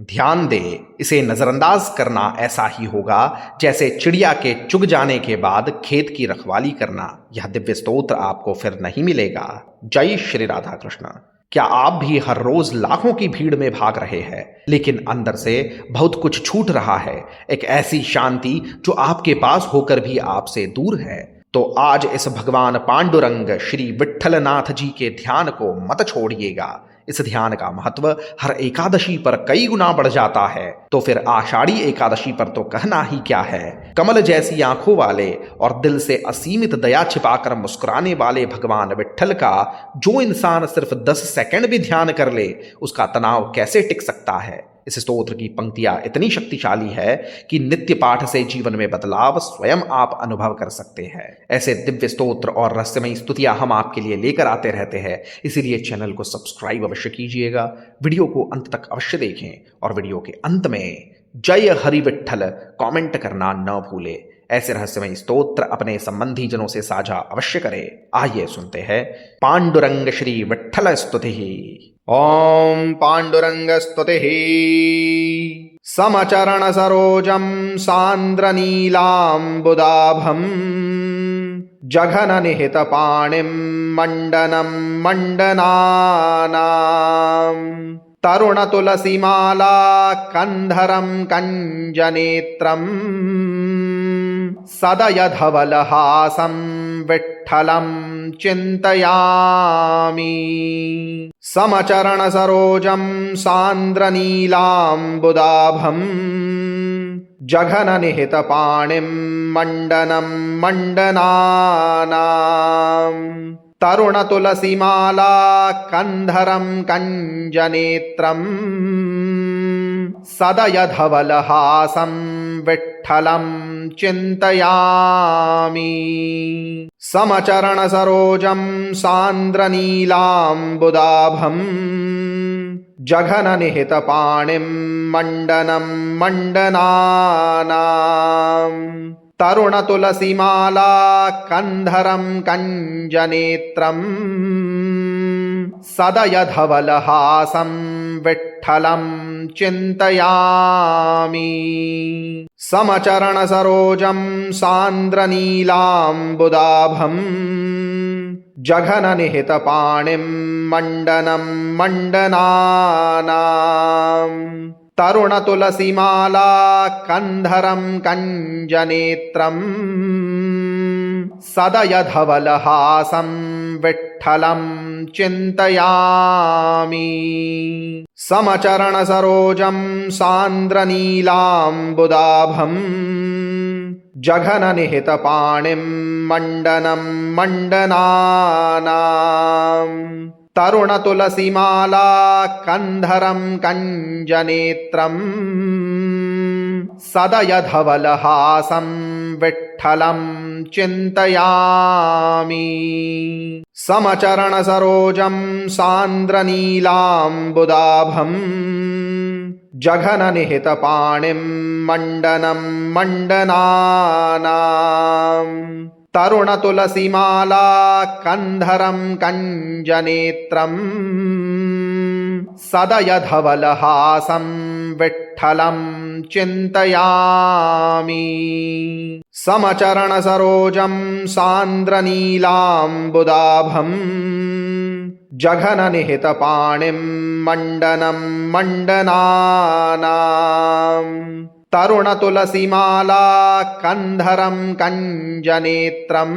ध्यान दे, इसे नजरअंदाज करना ऐसा ही होगा जैसे चिड़िया के चुग जाने के बाद खेत की रखवाली करना। यह दिव्य स्तोत्र आपको फिर नहीं मिलेगा। जय श्री राधा कृष्ण। क्या आप भी हर रोज लाखों की भीड़ में भाग रहे हैं, लेकिन अंदर से बहुत कुछ छूट रहा है? एक ऐसी शांति जो आपके पास होकर भी आपसे दूर है? तो आज इस भगवान पांडुरंग श्री विट्ठलनाथ जी के ध्यान को मत छोड़िएगा। इस ध्यान का महत्व हर एकादशी पर कई गुना बढ़ जाता है, तो फिर आषाढ़ी एकादशी पर तो कहना ही क्या है। कमल जैसी आंखों वाले और दिल से असीमित दया छिपाकर मुस्कुराने वाले भगवान विट्ठल का जो इंसान सिर्फ 10 सेकंड भी ध्यान कर ले, उसका तनाव कैसे टिक सकता है। इस स्तोत्र की पंक्तियां इतनी शक्तिशाली है कि नित्य पाठ से जीवन में बदलाव स्वयं आप अनुभव कर सकते हैं। ऐसे दिव्य स्तोत्र और रहस्यमयी स्तुतियां हम आपके लिए लेकर आते रहते हैं, इसीलिए चैनल को सब्सक्राइब अवश्य कीजिएगा, वीडियो को अंत तक अवश्य देखें और वीडियो के अंत में जय हरि विट्ठल कमेंट करना न भूले। ऐसे रहस्यमय स्तोत्र अपने संबंधी जनों से साझा अवश्य करें। आइए सुनते हैं पांडुरंग श्री विट्ठल स्तुति। ओम पांडुरंग स्तुति। समचरण सरोजम सांद्र नीलांबुदाभम जघन निहित पाणिम मंडनम मंडनानाम तरुण तुलसीमाला कंधरम कंजनेत्रम सदयधवलहासं विट्ठलं चिन्तयामि। समचरण सरोजं सांद्रनीलांबुदाभं जघन निहित पाणिं मंडनं मंडनानां तरुण तुलसीमाला कंधरं कंजनेत्रं सदयधवलहासं विट्ठलं चिन्तयामि। समचरण सरोजं सांद्रनीलांबुदाभं जघन निहित पाणिं मंडनं मंडनानां तरुण तुलसीमाला कंधरं कंजनेत्रं सदयधवलहासं विट्ठलं चिन्तयामि। समचरण सरोजं सांद्रनीलांबुदाभं जघन निहित पाणिं मंडनं मंडनानां तरुण तुलसीमाला कंधरं कंजनेत्रं सदयधवलहासं विट्ठलं चिन्तयामि। समचरण सरोजं सांद्रनीलांबुदाभं जघन निहित पाणिं मंडनं मंडनानां तरुण तुलसीमाला कंधरं कंजनेत्रं सदयधवलहासं विट्ठलं चिन्तयामि। समचरण सरोजं सांद्रनीलांबुदाभं जघन निहित पाणिं मंडनं मंडनानां तरुण तुलसीमाला कंधरं कंजनेत्रं सदयधवलहासं विट्ठलं चिन्तयामि। समचरण सरोजं सांद्रनीलांबुदाभं जघन निहित पाणिं मंडनं मंडनानां तरुण तुलसीमाला कंधरं कंजनेत्रं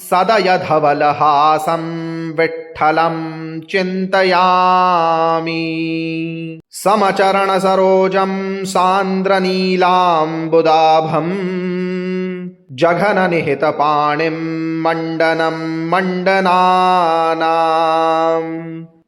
सदयधवलहासं विट्ठलं चिन्तयामि। समचरण सरोजं सांद्रनीलांबुदाभं जघन निहित पाणिं मंडनं मंडनानां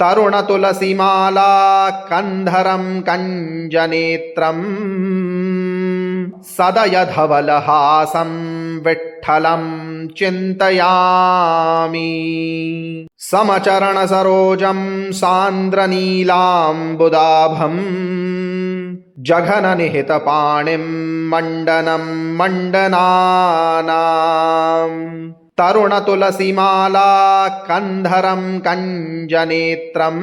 तरुण तुलसीमाला कंधरं कंजनेत्रं सदयधवलहासं विट्ठलं चिन्तयामि। समचरण सरोजं सांद्रनीलांबुदाभं जघन निहित पाणिं मंडनं मंडनानां तरुण तुलसीमाला कंधरं कंजनेत्रं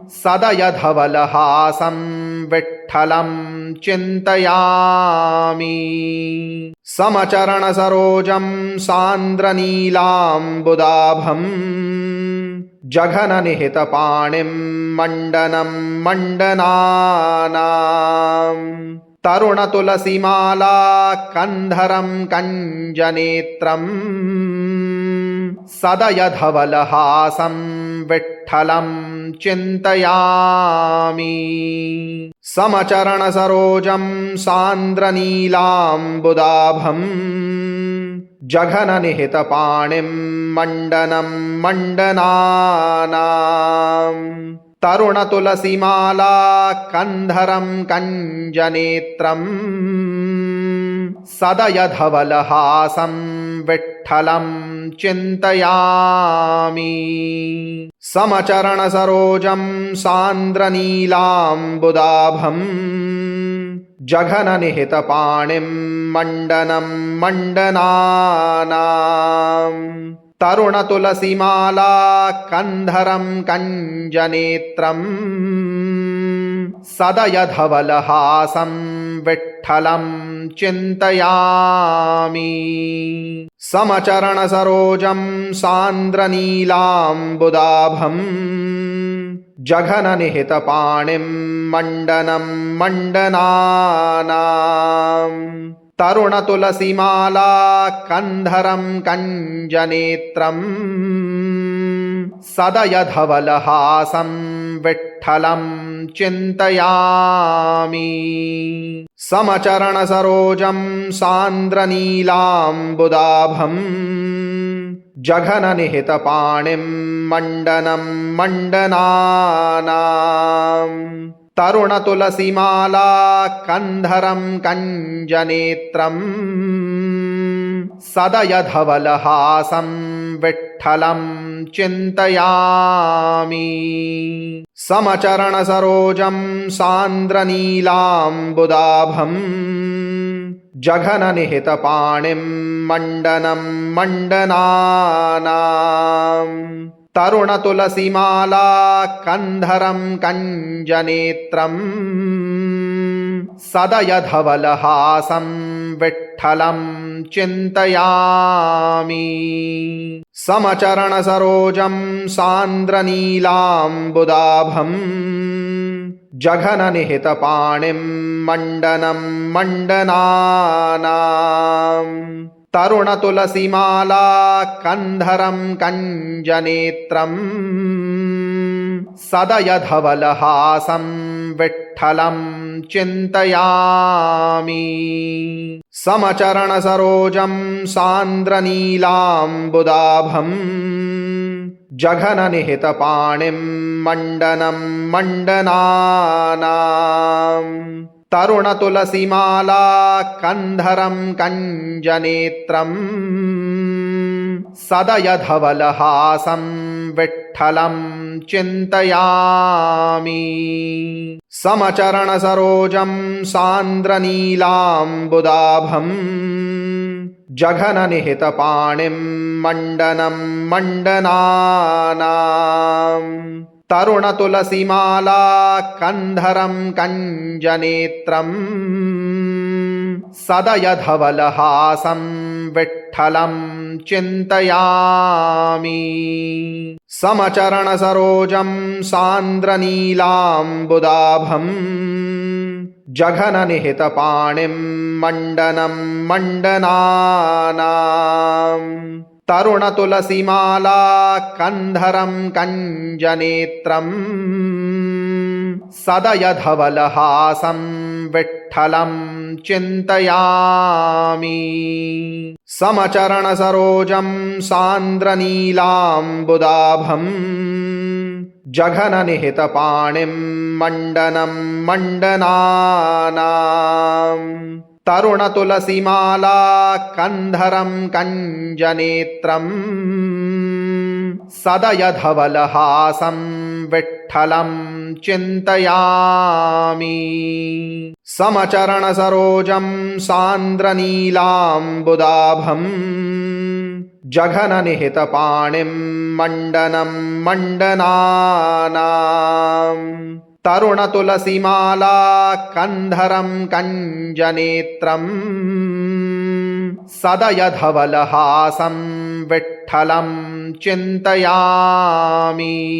सदयधवलहासं विठ्ठलं चिन्तयामि। समचरणसरोजं सान्द्रनीलाम्बुदाभम् जघननिहितपाणिं मण्डनं मण्डनानाम् तरुणतुलसीमाला कन्धरं कञ्जनेत्रम् सदयधवलहासं विठ्ठलं चिन्तयामि। समचरणसरोजं सान्द्रनीलाम्बुदाभम् जघननिहितपाणिं मण्डनं मण्डनानाम् तरुणतुलसीमाला कन्धरं कञ्जनेत्रम् सदयधवलहासं विठ्ठलं चिन्तयामि। समचरणसरोजं सान्द्रनीलाम्बुदाभम् जघननिहितपाणिं मण्डनं मण्डनानाम् तरुणतुलसीमाला कन्धरं कञ्जनेत्रम् सदयधवलहासं विठ्ठलं चिन्तयामि। समचरणसरोजं सान्द्रनीलाम्बुदाभम् जघननिहितपाणिं मण्डनं मण्डनानाम् तरुणतुलसीमाला कन्धरं कञ्जनेत्रम् सदयधवलहासं विठ्ठलं चिन्तयामि। समचरणसरोजं सान्द्रनीलाम्बुदाभम् जघननिहितपाणिं मण्डनं मण्डनानाम् तरुणतुलसीमाला कन्धरं कञ्जनेत्रम् सदयधवलहासं विठ्ठलं चिन्तयामि। समचरणसरोजं सान्द्रनीलाम्बुदाभम् जघननिहितपाणिं मण्डनं मण्डनानाम् तरुणतुलसीमाला कन्धरं कञ्जनेत्रम् सदयधवलहासं विठ्ठलं चिन्तयामि। समचरणसरोजं सान्द्रनीलाम्बुदाभम् जघननिहितपाणिं मण्डनं मण्डनानाम् तरुणतुलसीमाला कन्धरं कञ्जनेत्रम् सदयधवलहासं विठ्ठलं चिन्तयामि। समचरणसरोजं सान्द्रनीलाम्बुदाभम् जघननिहितपाणिं मण्डनं मण्डनानाम् तरुणतुलसीमाला कन्धरं कञ्जनेत्रम् सदयधवलहासं विठ्ठलं चिन्तयामि। समचरणसरोजं सान्द्रनीलाम्बुदाभम् जघननिहितपाणिं मण्डनं मण्डनानाम् तरुणतुलसीमाला कन्धरं कञ्जनेत्रम् सदयधवलहासं विठ्ठलं चिन्तयामि। समचरणसरोजं सान्द्रनीलाम्बुदाभम् जघननिहितपाणिं मण्डनं मण्डनानाम् तरुणतुलसीमाला कन्धरं कञ्जनेत्रम् सदयधवलहासं विठ्ठलं चिन्तयामि। समचरणसरोजं सान्द्रनीलाम्बुदाभम् जघननिहितपाणिं मण्डनं मण्डनानाम् तरुणतुलसीमाला कन्धरं कञ्जनेत्रम् सदयधवलहासं विठ्ठलं चिन्तयामि। समचरणसरोजं सान्द्रनीलाम्बुदाभम् जघननिहितपाणिं मण्डनं मण्डनानाम् तरुणतुलसीमाला कन्धरं कञ्जनेत्रम् सदयधवलहासं विठ्ठलं चिन्तयामि।